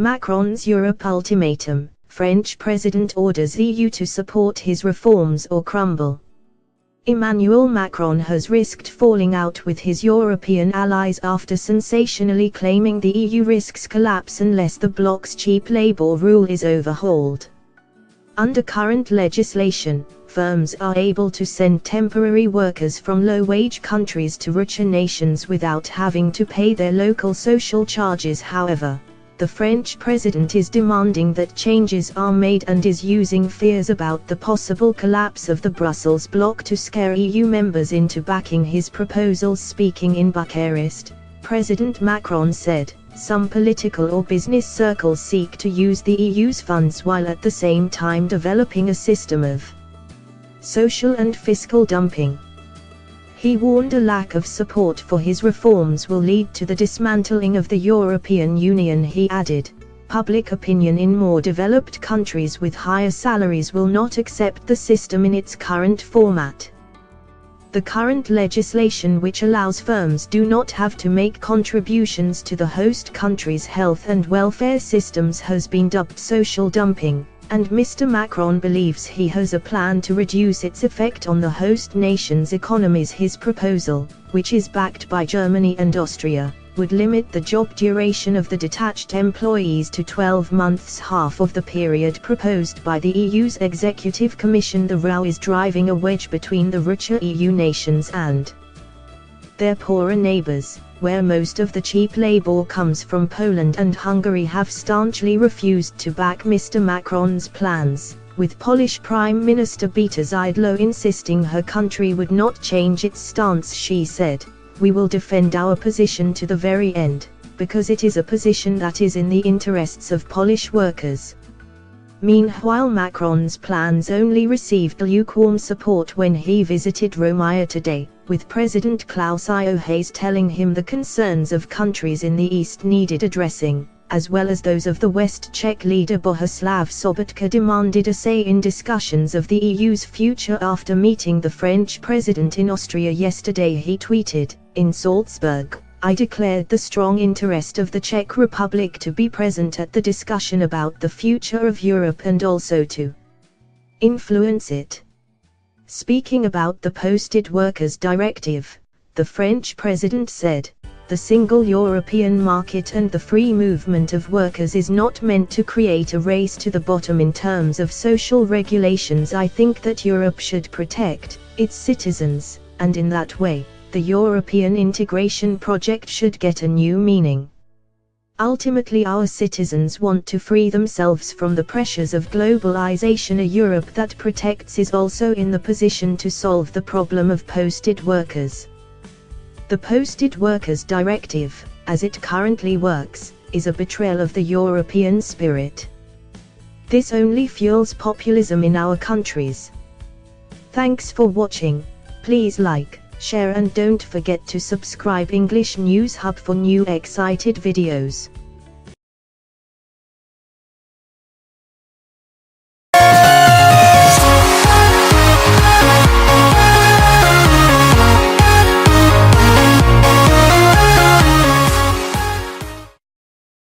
Macron's Europe ultimatum. French president orders EU to support his reforms or crumble. Emmanuel Macron has risked falling out with his European allies after sensationally claiming the EU risks collapse unless the bloc's cheap labour rule is overhauled. Under current legislation, firms are able to send temporary workers from low-wage countries to richer nations without having to pay their local social charges. However, the French president is demanding that changes are made and is using fears about the possible collapse of the Brussels bloc to scare EU members into backing his proposals. Speaking in Bucharest, President Macron said, "Some political or business circles seek to use the EU's funds while at the same time developing a system of social and fiscal dumping." He warned a lack of support for his reforms will lead to the dismantling of the European Union. He added, "Public opinion in more developed countries with higher salaries will not accept the system in its current format." The current legislation, which allows firms do not have to make contributions to the host country's health and welfare systems, has been dubbed social dumping, and Mr. Macron believes he has a plan to reduce its effect on the host nation's economies. His proposal, which is backed by Germany and Austria, would limit the job duration of the detached employees to 12 months, half of the period proposed by the EU's Executive Commission. The row is driving a wedge between the richer EU nations and their poorer neighbours, where most of the cheap labour comes from. Poland and Hungary have staunchly refused to back Mr. Macron's plans, with Polish Prime Minister Beata Szydło insisting her country would not change its stance. She said, "We will defend our position to the very end, because it is a position that is in the interests of Polish workers." Meanwhile, Macron's plans only received lukewarm support when he visited Romania today, with President Klaus Iohannis telling him the concerns of countries in the East needed addressing, as well as those of the West. Czech leader Bohuslav Sobotka demanded a say in discussions of the EU's future after meeting the French president in Austria yesterday. He tweeted, "In Salzburg, I declared the strong interest of the Czech Republic to be present at the discussion about the future of Europe and also to influence it." Speaking about the Posted Workers Directive, the French president said, "The single European market and the free movement of workers is not meant to create a race to the bottom in terms of social regulations. I think that Europe should protect its citizens, and in that way, the European integration project should get a new meaning. Ultimately, our citizens want to free themselves from the pressures of globalization. A Europe that protects is also in the position to solve the problem of posted workers." The Posted Workers Directive, as it currently works, is a betrayal of the European spirit. This only fuels populism in our countries. Thanks for watching. Please like, share and don't forget to subscribe English News Hub for new excited videos.